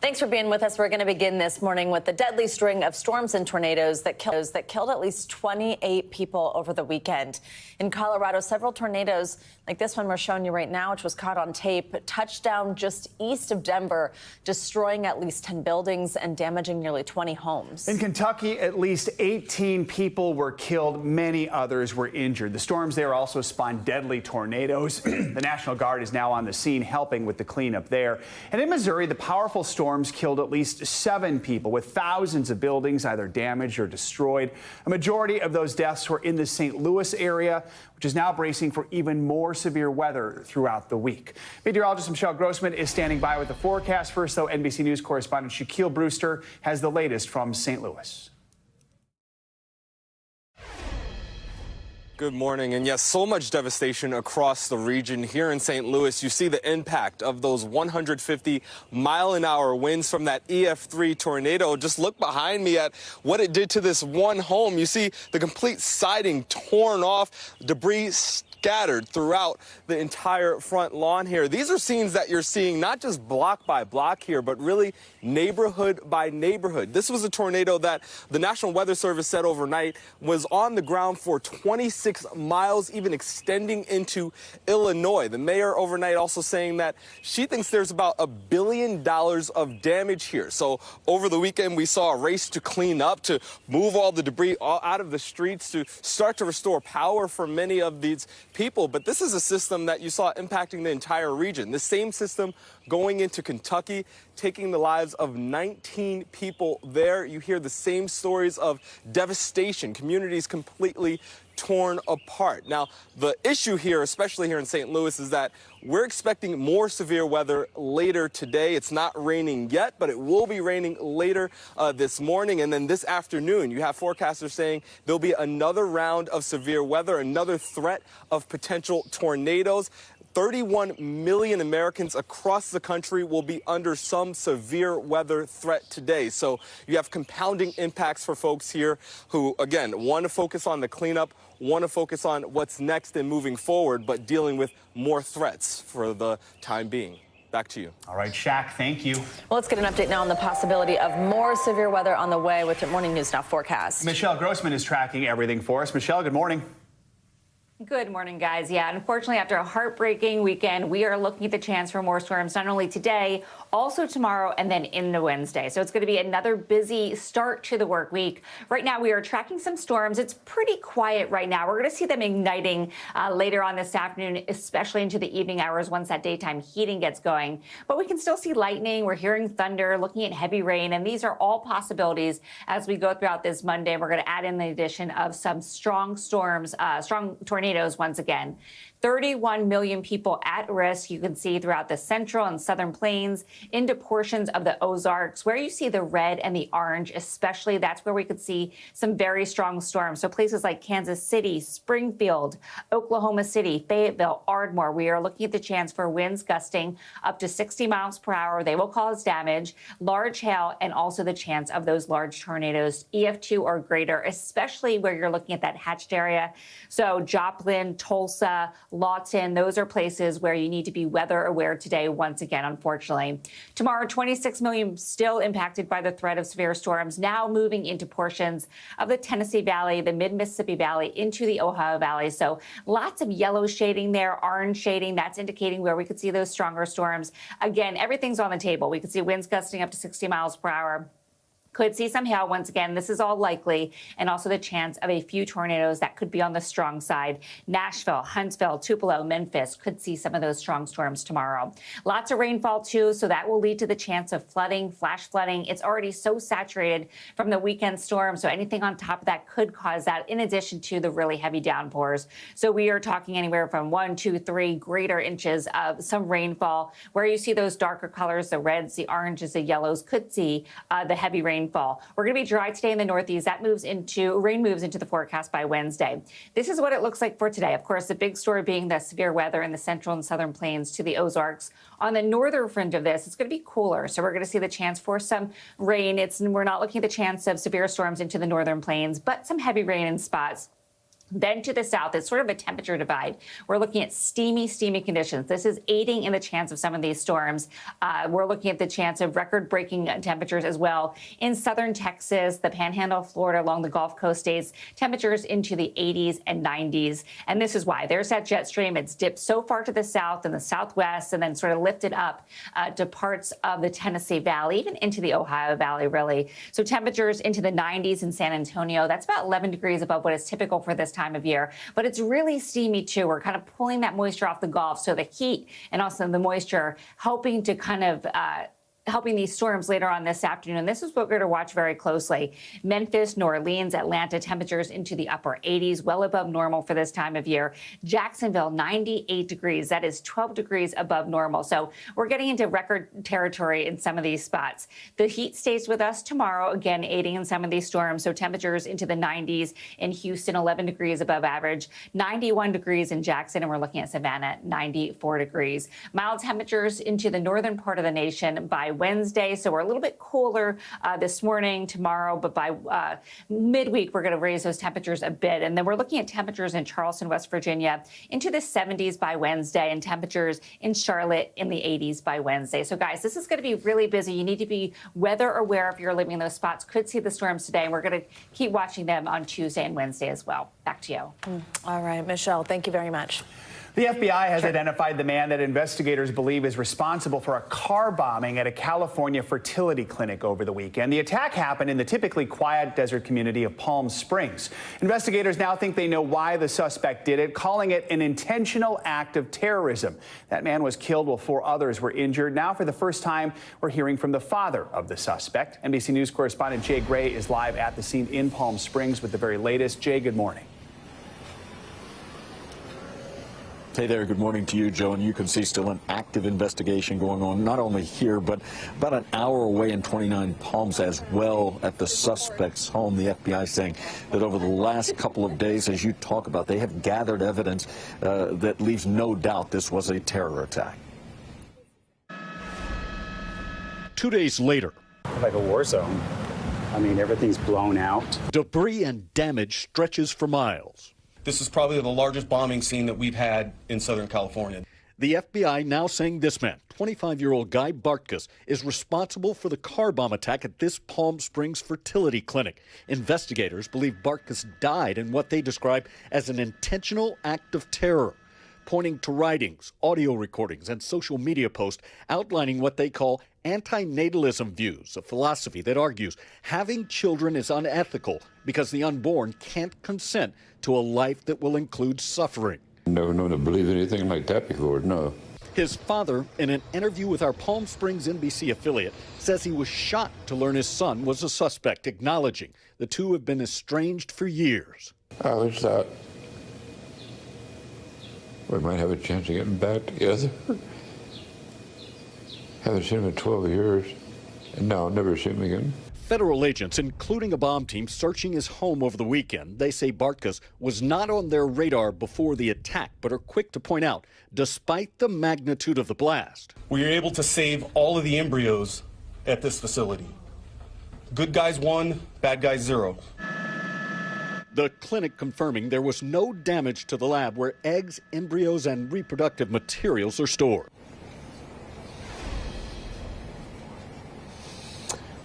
Thanks for being with us. We're going to begin this morning with the deadly string of storms and tornadoes that killed at least 28 people over the weekend. In Colorado, several tornadoes like this one we're showing you right now, which was caught on tape, touched down just east of Denver, destroying at least 10 buildings and damaging nearly 20 homes. In Kentucky, at least 18 people were killed. Many others were injured. The storms there also spawned deadly tornadoes. The National Guard is now on the scene helping with the cleanup there. And in Missouri, the powerful storms killed at least 7 people, with thousands of buildings either damaged or destroyed. A majority of those deaths were in the St. Louis area, which is now bracing for even more severe weather throughout the week. Meteorologist Michelle Grossman is standing by with the forecast. First, though, NBC News correspondent Shaquille Brewster has the latest from St. Louis. Good morning. And yes, so much devastation across the region. Here in St. Louis, you see the impact of those 150-mile-an-hour winds from that EF3 tornado. Just look behind me at what it did to this one home. You see the complete siding torn off, debris scattered throughout the entire front lawn here. These are scenes that you're seeing not just block by block here, but really neighborhood by neighborhood. This was a tornado that the National Weather Service said overnight was on the ground for 26 miles, even extending into Illinois. The mayor overnight also saying that she thinks there's about $1 billion of damage here. So over the weekend, we saw a race to clean up, to move all the debris out of the streets, to start to restore power for many of these people. But this is a system that you saw impacting the entire region. The same system going into Kentucky, taking the lives of 19 people there. You hear the same stories of devastation, communities completely torn apart. Now, the issue here, especially here in St. Louis, is that we're expecting more severe weather later today. It's not raining yet, but it will be raining later this morning. And then this afternoon, you have forecasters saying there'll be another round of severe weather, another threat of potential tornadoes. 31 million Americans across the country will be under some severe weather threat today. So you have compounding impacts for folks here who, again, want to focus on the cleanup, want to focus on what's next and moving forward, but dealing with more threats for the time being. Back to you. All right, Shaq, thank you. Well, let's get an update now on the possibility of more severe weather on the way with your Morning News Now forecast. Michelle Grossman is tracking everything for us. Michelle, good morning. Good morning, guys. Yeah, unfortunately, after a heartbreaking weekend, we are looking at the chance for more storms, not only today, also tomorrow, and then into Wednesday. So it's going to be another busy start to the work week. Right now, we are tracking some storms. It's pretty quiet right now. We're going to see them igniting later on this afternoon, especially into the evening hours once that daytime heating gets going. But we can still see lightning. We're hearing thunder, looking at heavy rain, and these are all possibilities as we go throughout this Monday. We're going to add in the addition of some strong storms, strong tornadoes once again. 31 million people at risk, you can see throughout the central and southern plains into portions of the Ozarks, where you see the red and the orange, especially. That's where we could see some very strong storms. So places like Kansas City, Springfield, Oklahoma City, Fayetteville, Ardmore, we are looking at the chance for winds gusting up to 60 miles per hour. They will cause damage, large hail, and also the chance of those large tornadoes, EF2 or greater, especially where you're looking at that hatched area. So Joplin, Tulsa, Lawton, those are places where you need to be weather aware today once again, unfortunately. Tomorrow, 26 million still impacted by the threat of severe storms, now moving into portions of the Tennessee Valley, the mid-Mississippi Valley, into the Ohio Valley. So lots of yellow shading there, orange shading. That's indicating where we could see those stronger storms. Again, everything's on the table. We could see winds gusting up to 60 miles per hour. Could see some hail once again. This is all likely, and also the chance of a few tornadoes that could be on the strong side. Nashville, Huntsville, Tupelo, Memphis could see some of those strong storms tomorrow. Lots of rainfall too, so that will lead to the chance of flooding, flash flooding. It's already so saturated from the weekend storm, so anything on top of that could cause that, in addition to the really heavy downpours. So we are talking anywhere from 1, 2, 3 greater inches of some rainfall. Where you see those darker colors, the reds, the oranges, the yellows, could see the heavy rainfall. We're going to be dry today in the Northeast. Rain moves into the forecast by Wednesday. This is what it looks like for today. Of course, the big story being the severe weather in the central and southern plains to the Ozarks. On the northern fringe of this, it's going to be cooler. So we're going to see the chance for some rain. We're not looking at the chance of severe storms into the northern plains, but some heavy rain in spots. Then to the south, it's sort of a temperature divide. We're looking at steamy conditions. This is aiding in the chance of some of these storms. We're looking at the chance of record-breaking temperatures as well in southern Texas, the Panhandle of Florida, along the Gulf Coast states, temperatures into the 80s and 90s. And this is why. There's that jet stream. It's dipped so far to the south and the southwest and then sort of lifted up to parts of the Tennessee Valley, even into the Ohio Valley, really. So temperatures into the 90s in San Antonio. That's about 11 degrees above what is typical for this time of year, but it's really steamy too. We're kind of pulling that moisture off the Gulf, so the heat and also the moisture helping to kind of helping these storms later on this afternoon. And this is what we're going to watch very closely. Memphis, New Orleans, Atlanta, temperatures into the upper 80s, well above normal for this time of year. Jacksonville, 98 degrees. That is 12 degrees above normal. So we're getting into record territory in some of these spots. The heat stays with us tomorrow, again, aiding in some of these storms. So temperatures into the 90s in Houston, 11 degrees above average, 91 degrees in Jackson, and we're looking at Savannah, 94 degrees. Mild temperatures into the northern part of the nation by Wednesday, so we're a little bit cooler this morning, tomorrow, but by midweek, we're going to raise those temperatures a bit. And then we're looking at temperatures in Charleston, West Virginia, into the 70s by Wednesday, and temperatures in Charlotte in the 80s by Wednesday. So, guys, this is going to be really busy. You need to be weather aware if you're living in those spots. Could see the storms today, and we're going to keep watching them on Tuesday and Wednesday as well. Back to you. All right, Michelle, thank you very much. The FBI has identified the man that investigators believe is responsible for a car bombing at a California fertility clinic over the weekend. The attack happened in the typically quiet desert community of Palm Springs. Investigators now think they know why the suspect did it, calling it an intentional act of terrorism. That man was killed while 4 others were injured. Now, for the first time, we're hearing from the father of the suspect. NBC News correspondent Jay Gray is live at the scene in Palm Springs with the very latest. Jay, good morning. Hey there, good morning to you, Joe. And you can see still an active investigation going on, not only here, but about an hour away in 29 Palms as well at the suspect's home. The FBI saying that over the last couple of days, as you talk about, they have gathered evidence that leaves no doubt this was a terror attack. 2 days later, like a war zone. I mean, everything's blown out. Debris and damage stretches for miles. This is probably the largest bombing scene that we've had in Southern California. The FBI now saying this man, 25-year-old Guy Bartkus, is responsible for the car bomb attack at this Palm Springs fertility clinic. Investigators believe Bartkus died in what they describe as an intentional act of terror, pointing to writings, audio recordings, and social media posts outlining what they call antinatalism views, a philosophy that argues having children is unethical because the unborn can't consent to a life that will include suffering. Never known to believe anything like that before, no. His father, in an interview with our Palm Springs NBC affiliate, says he was shocked to learn his son was a suspect, acknowledging the two have been estranged for years. I always thought we might have a chance of getting back together. Haven't seen him in 12 years, and now I'll never see him again. Federal agents, including a bomb team, searching his home over the weekend. They say Bartkus was not on their radar before the attack, but are quick to point out, despite the magnitude of the blast, We were able to save all of the embryos at this facility. Good guys 1, bad guys 0. the clinic confirming there was no damage to the lab where eggs, embryos, and reproductive materials are stored.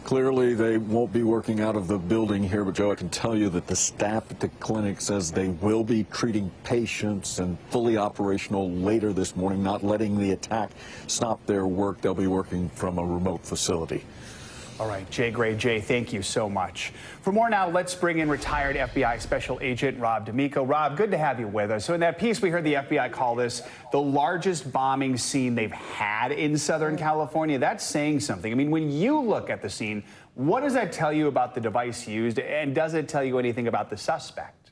Clearly, they won't be working out of the building here, but Joe, I can tell you that the staff at the clinic says they will be treating patients and fully operational later this morning, not letting the attack stop their work. They'll be working from a remote facility. All right, Jay Gray. Jay, thank you so much. For more now, let's bring in retired FBI Special Agent Rob D'Amico. Rob, good to have you with us. So in that piece, we heard the FBI call this the largest bombing scene they've had in Southern California. That's saying something. I mean, when you look at the scene, what does that tell you about the device used, and does it tell you anything about the suspect?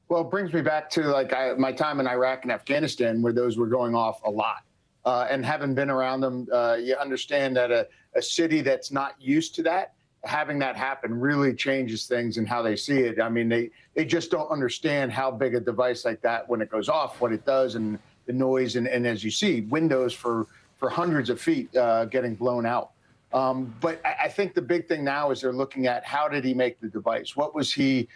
Well, it brings me back to my time in Iraq and Afghanistan, where those were going off a lot. And having been around them, you understand that a city that's not used to that, having that happen really changes things and how they see it. I mean, they just don't understand how big a device like that, when it goes off, what it does, and the noise. And as you see, windows for hundreds of feet getting blown out. But I think the big thing now is they're looking at how did he make the device? What was he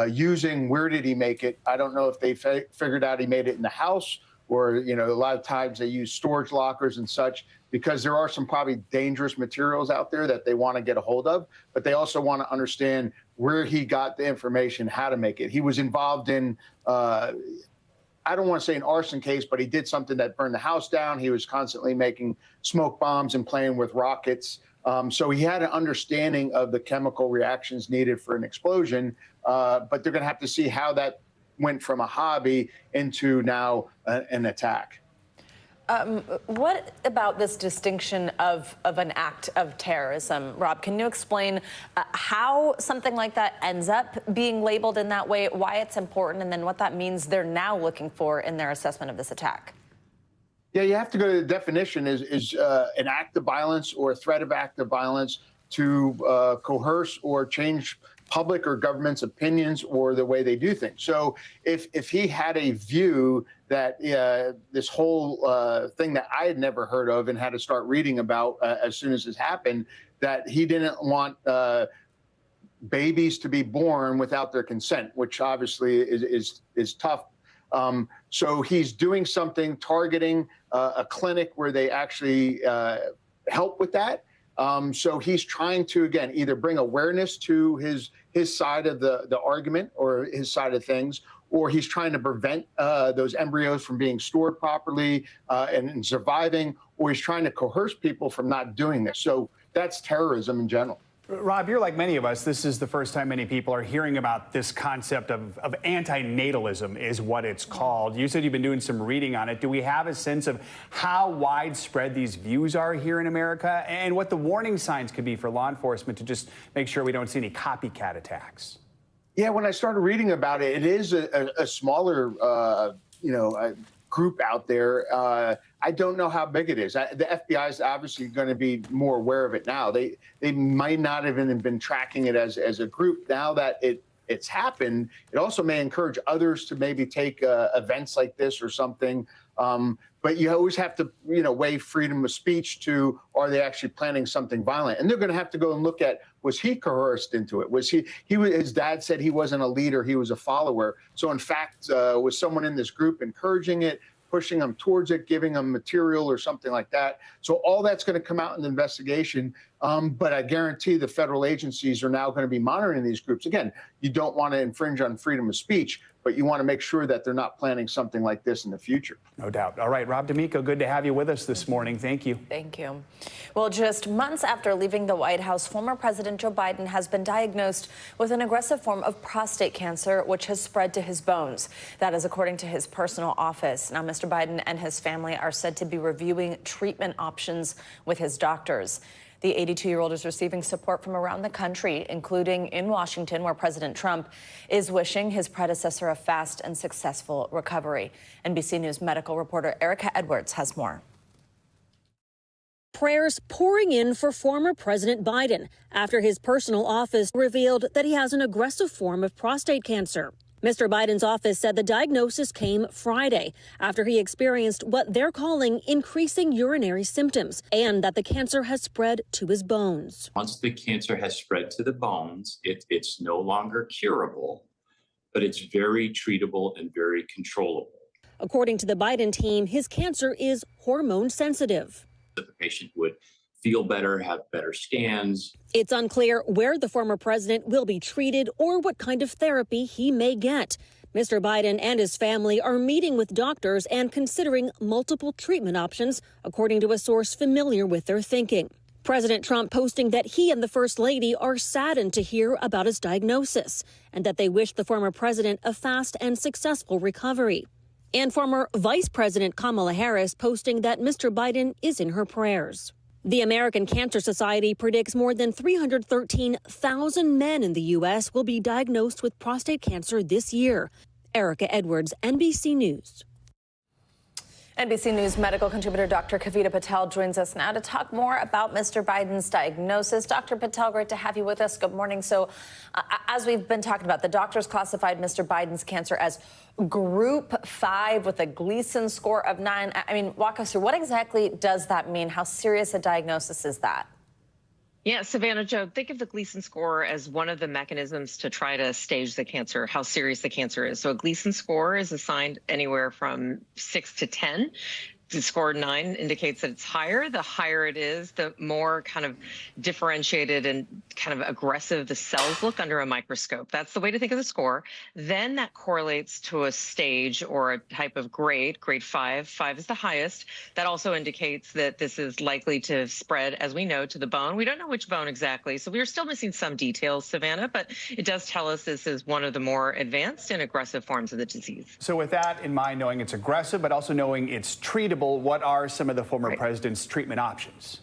using where did he make it. I don't know if they figured out he made it in the house, or, you know, a lot of times they use storage lockers and such, because there are some probably dangerous materials out there that they want to get a hold of, but they also want to understand where he got the information, how to make it. He was involved in, I don't want to say an arson case, but he did something that burned the house down. He was constantly making smoke bombs and playing with rockets. So he had an understanding of the chemical reactions needed for an explosion, but they're going to have to see how that went from a hobby into now an attack. What about this distinction of an act of terrorism? Rob, can you explain how something like that ends up being labeled in that way, why it's important, and then what that means they're now looking for in their assessment of this attack? Yeah, you have to go to the definition is an act of violence or a threat of act of violence to coerce or change public or government's opinions or the way they do things. So if he had a view that this whole thing that I had never heard of and had to start reading about as soon as this happened, that he didn't want babies to be born without their consent, which obviously is tough. So he's doing something, targeting a clinic where they actually help with that. So he's trying to, again, either bring awareness to his side of the argument or his side of things, or he's trying to prevent those embryos from being stored properly and surviving, or he's trying to coerce people from not doing this. So that's terrorism in general. Rob, you're like many of us. This is the first time many people are hearing about this concept of antinatalism, is what it's called. You said you've been doing some reading on it. Do we have a sense of how widespread these views are here in America, and what the warning signs could be for law enforcement to just make sure we don't see any copycat attacks? Yeah, when I started reading about it, it is a smaller, group out there. I don't know how big it is. The FBI is obviously going to be more aware of it now. They might not have even been tracking it as a group. Now that it's happened, it also may encourage others to maybe take events like this or something. But you always have to, weigh freedom of speech to, are they actually planning something violent? And they're going to have to go and look at, was he coerced into it? Was his dad said he wasn't a leader, he was a follower. So in fact, was someone in this group encouraging it, pushing them towards it, giving them material or something like that? So all that's going to come out in the investigation. But I guarantee the federal agencies are now going to be monitoring these groups. Again, you don't want to infringe on freedom of speech, but you want to make sure that they're not planning something like this in the future. No doubt. All right, Rob D'Amico, good to have you with us this morning. Thank you. Thank you. Well, just months after leaving the White House, former President Joe Biden has been diagnosed with an aggressive form of prostate cancer, which has spread to his bones. That is according to his personal office. Now, Mr. Biden and his family are said to be reviewing treatment options with his doctors. The 82-year-old is receiving support from around the country, including in Washington, where President Trump is wishing his predecessor a fast and successful recovery. NBC News medical reporter Erica Edwards has more. Prayers pouring in for former President Biden after his personal office revealed that he has an aggressive form of prostate cancer. Mr. Biden's office said the diagnosis came Friday after he experienced what they're calling increasing urinary symptoms, and that the cancer has spread to his bones. Once the cancer has spread to the bones, it's no longer curable, but it's very treatable and very controllable. According to the Biden team, his cancer is hormone sensitive. The patient would feel better, have better scans. It's unclear where the former president will be treated or what kind of therapy he may get. Mr. Biden and his family are meeting with doctors and considering multiple treatment options, according to a source familiar with their thinking. President Trump posting that he and the First Lady are saddened to hear about his diagnosis and that they wish the former president a fast and successful recovery. And former Vice President Kamala Harris posting that Mr. Biden is in her prayers. The American Cancer Society predicts more than 313,000 men in the U.S. will be diagnosed with prostate cancer this year. Erica Edwards, NBC News. NBC News medical contributor Dr. Kavita Patel joins us now to talk more about Mr. Biden's diagnosis. Dr. Patel, great to have you with us. Good morning. So, as we've been talking about, the doctors classified Mr. Biden's cancer as Group 5 with a Gleason score of 9. I mean, walk us through, what exactly does that mean? How serious a diagnosis is that? Yeah, Savannah, Joe, think of the Gleason score as one of the mechanisms to try to stage the cancer, how serious the cancer is. So a Gleason score is assigned anywhere from 6 to 10. The score 9 indicates that it's higher. The higher it is, the more kind of differentiated and kind of aggressive the cells look under a microscope. That's the way to think of the score. Then that correlates to a stage or a type of grade 5. 5 is the highest. That also indicates that this is likely to spread, as we know, to the bone. We don't know which bone exactly, so we're still missing some details, Savannah, but it does tell us this is one of the more advanced and aggressive forms of the disease. So with that in mind, knowing it's aggressive, but also knowing it's treatable, what are some of the former president's treatment options?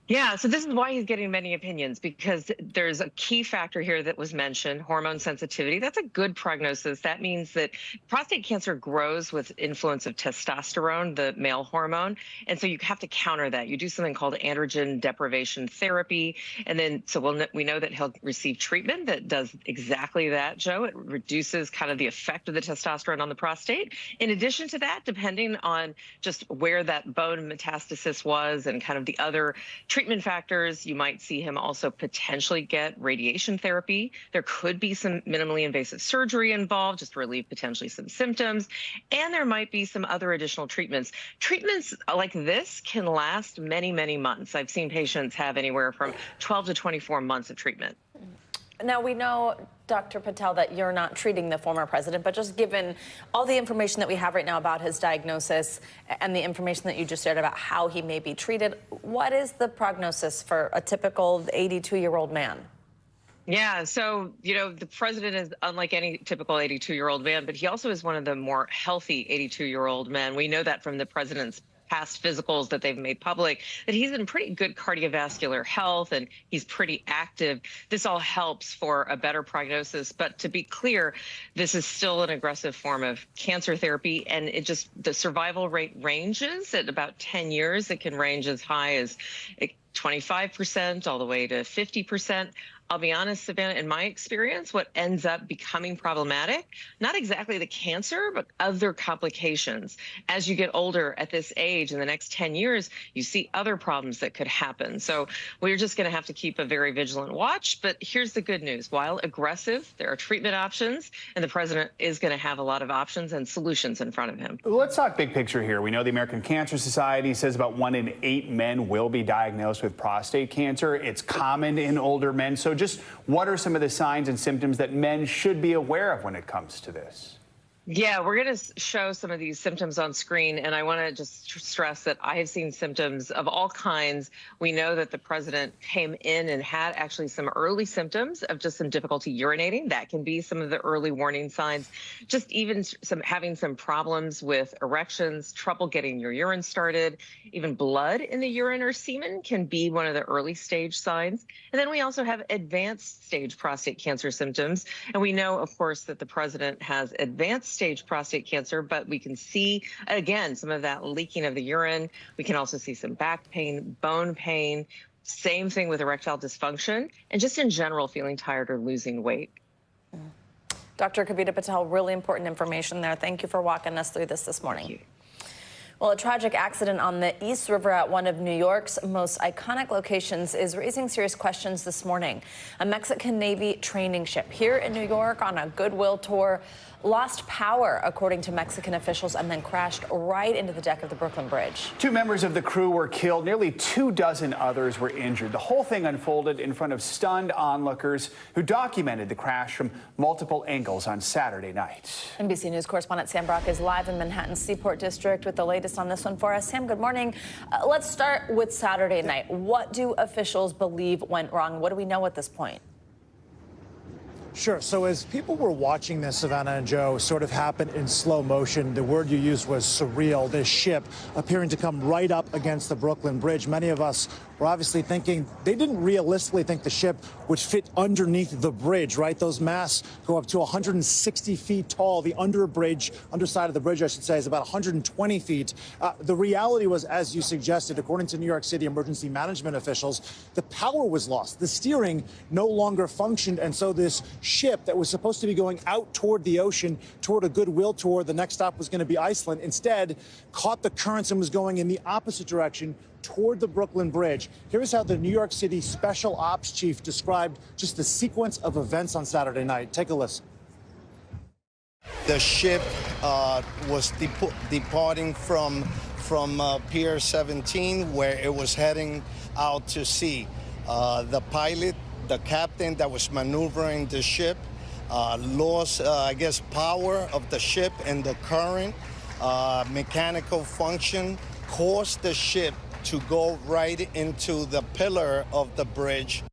Yeah, so this is why he's getting many opinions, because there's a key factor here that was mentioned, hormone sensitivity. That's a good prognosis. That means that prostate cancer grows with influence of testosterone, the male hormone. And so you have to counter that. You do something called androgen deprivation therapy. And then so we know that he'll receive treatment that does exactly that, Joe. It reduces kind of the effect of the testosterone on the prostate. In addition to that, depending on just where that bone metastasis was and kind of the other treatment factors, you might see him also potentially get radiation therapy. There could be some minimally invasive surgery involved, just to relieve potentially some symptoms. And there might be some other additional treatments. Treatments like this can last many, many months. I've seen patients have anywhere from 12 to 24 months of treatment. Now, we know, Dr. Patel, that you're not treating the former president, but just given all the information that we have right now about his diagnosis and the information that you just shared about how he may be treated, what is the prognosis for a typical 82-year-old man? Yeah, so, you know, the president is unlike any typical 82-year-old man, but he also is one of the more healthy 82-year-old men. We know that from the president's past physicals that they've made public, that he's in pretty good cardiovascular health and he's pretty active. This all helps for a better prognosis. But to be clear, this is still an aggressive form of cancer therapy, and the survival rate ranges at about 10 years. It can range as high as 25% all the way to 50%. I'll be honest, Savannah, in my experience, what ends up becoming problematic, not exactly the cancer, but other complications. As you get older at this age, in the next 10 years, you see other problems that could happen. So we're just going to have to keep a very vigilant watch. But here's the good news. While aggressive, there are treatment options, and the president is going to have a lot of options and solutions in front of him. Let's talk big picture here. We know the American Cancer Society says about 1 in 8 men will be diagnosed with prostate cancer. It's common in older men. So just what are some of the signs and symptoms that men should be aware of when it comes to this? Yeah, we're going to show some of these symptoms on screen, and I want to just stress that I have seen symptoms of all kinds. We know that the president came in and had actually some early symptoms of just some difficulty urinating. That can be some of the early warning signs. Just even having some problems with erections, trouble getting your urine started, even blood in the urine or semen can be one of the early stage signs. And then we also have advanced stage prostate cancer symptoms. And we know, of course, that the president has advanced stage prostate cancer, but we can see, again, some of that leaking of the urine. We can also see some back pain, bone pain, same thing with erectile dysfunction, and just in general feeling tired or losing weight. Dr. Kavita Patel, really important information there. Thank you for walking us through this morning. Thank you. Well, a tragic accident on the East River at one of New York's most iconic locations is raising serious questions this morning. A Mexican Navy training ship here in New York on a goodwill tour lost power, according to Mexican officials, and then crashed right into the deck of the Brooklyn Bridge. 2 members of the crew were killed. Nearly 24 others were injured. The whole thing unfolded in front of stunned onlookers who documented the crash from multiple angles on Saturday night. NBC News correspondent Sam Brock is live in Manhattan's Seaport District with the latest on this one for us. Sam, good morning. Let's start with Saturday night. What do officials believe went wrong? What do we know at this point? Sure. So as people were watching this, Savannah and Joe, sort of happen in slow motion, the word you used was surreal. This ship appearing to come right up against the Brooklyn Bridge. Many of us were obviously thinking they didn't realistically think the ship would fit underneath the bridge, right? Those masts go up to 160 feet tall. The underside of the bridge, I should say, is about 120 feet. The reality was, as you suggested, according to New York City emergency management officials, the power was lost. The steering no longer functioned, and so this ship that was supposed to be going out toward the ocean, toward a goodwill tour, the next stop was going to be Iceland, instead caught the currents and was going in the opposite direction toward the Brooklyn Bridge. Here's how the New York City Special Ops Chief described just the sequence of events on Saturday night. Take a listen. The ship was departing from Pier 17, where it was heading out to sea. The pilot, the captain that was maneuvering the ship, lost, I guess, power of the ship and the current. Mechanical function caused the ship to go right into the pillar of the bridge.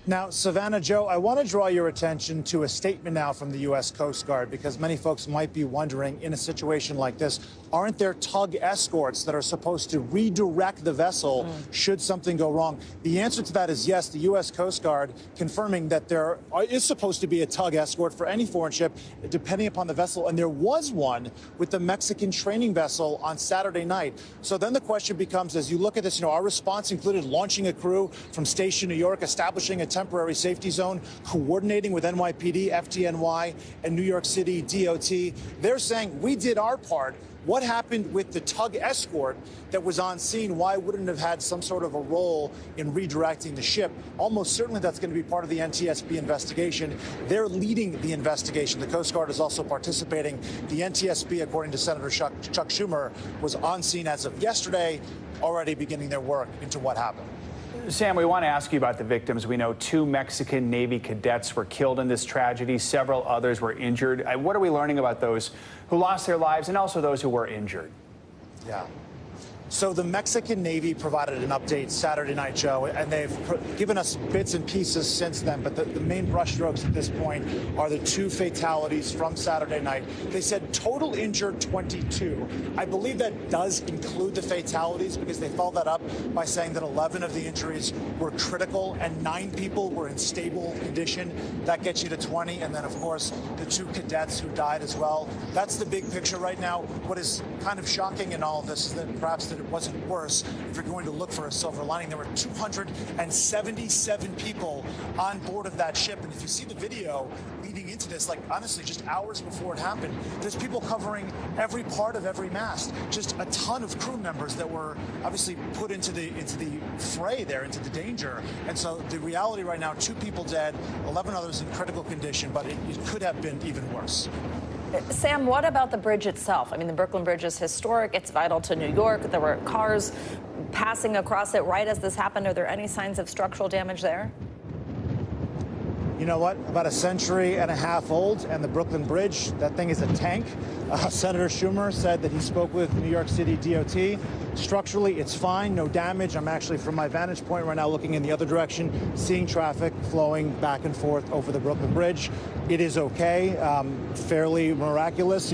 Now, Savannah, Joe, I want to draw your attention to a statement now from the U.S. Coast Guard, because many folks might be wondering, in a situation like this, aren't there tug escorts that are supposed to redirect the vessel should something go wrong? The answer to that is yes. The U.S. Coast Guard confirming that there is supposed to be a tug escort for any foreign ship, depending upon the vessel. And there was one with the Mexican training vessel on Saturday night. So then the question becomes, as you look at this, our response included launching a crew from Station New York, establishing a temporary safety zone, coordinating with NYPD, FDNY, and New York City DOT. They're saying we did our part. What happened with the tug escort that was on scene? Why wouldn't it have had some sort of a role in redirecting the ship? Almost certainly that's going to be part of the NTSB investigation. They're leading the investigation. The Coast Guard is also participating. The NTSB, according to Senator Chuck Schumer, was on scene as of yesterday, already beginning their work into what happened. Sam, we want to ask you about the victims. We know 2 Mexican Navy cadets were killed in this tragedy. Several others were injured. What are we learning about those who lost their lives and also those who were injured? Yeah. So the Mexican Navy provided an update Saturday night, Joe, and they've given us bits and pieces since then. But the main brushstrokes at this point are the 2 fatalities from Saturday night. They said total injured 22. I believe that does include the fatalities, because they followed that up by saying that 11 of the injuries were critical and 9 people were in stable condition. That gets you to 20. And then, of course, the 2 cadets who died as well. That's the big picture right now. What is kind of shocking in all of this is that perhaps it wasn't worse. If you're going to look for a silver lining, there were 277 people on board of that ship. And if you see the video leading into this, like honestly, just hours before it happened, there's people covering every part of every mast. Just a ton of crew members that were obviously put into the fray there, into the danger. And so the reality right now, 2 people dead, 11 others in critical condition, but it could have been even worse. Sam, what about the bridge itself? I mean, the Brooklyn Bridge is historic. It's vital to New York. There were cars passing across it right as this happened. Are there any signs of structural damage there? You know what? About a century and a half old, and the Brooklyn Bridge, that thing is a tank. Senator Schumer said that he spoke with New York City DOT. Structurally, it's fine, no damage. I'm actually, from my vantage point right now, looking in the other direction, seeing traffic flowing back and forth over the Brooklyn Bridge. It is okay, fairly miraculous.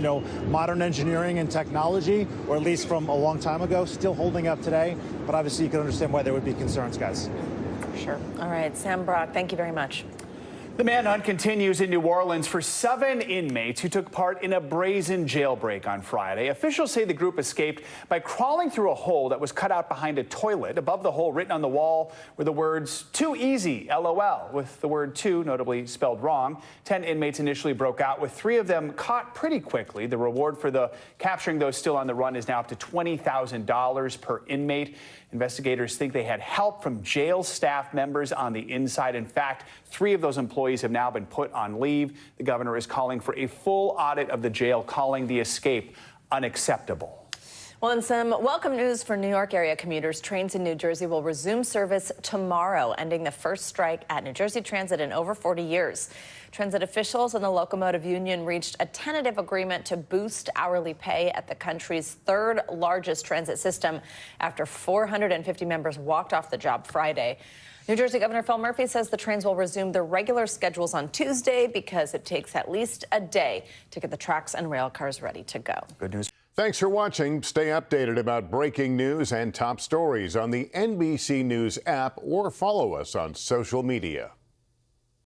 Modern engineering and technology, or at least from a long time ago, still holding up today. But obviously, you can understand why there would be concerns, guys. Sure. All right, Sam Brock, thank you very much. The manhunt continues in New Orleans for 7 inmates who took part in a brazen jailbreak on Friday. Officials say the group escaped by crawling through a hole that was cut out behind a toilet. Above the hole, written on the wall, were the words, "Too easy, LOL," with the word "too" notably spelled wrong. 10 inmates initially broke out, with 3 of them caught pretty quickly. The reward for capturing those still on the run is now up to $20,000 per inmate. Investigators think they had help from jail staff members on the inside. In fact, 3 of those employees have now been put on leave. The governor is calling for a full audit of the jail, calling the escape unacceptable. Well, and some welcome news for New York area commuters. Trains in New Jersey will resume service tomorrow, ending the first strike at New Jersey Transit in over 40 years. Transit officials and the locomotive union reached a tentative agreement to boost hourly pay at the country's 3rd largest transit system after 450 members walked off the job Friday. New Jersey Governor Phil Murphy says the trains will resume their regular schedules on Tuesday because it takes at least a day to get the tracks and rail cars ready to go. Good news. Thanks for watching. Stay updated about breaking news and top stories on the NBC News app or follow us on social media.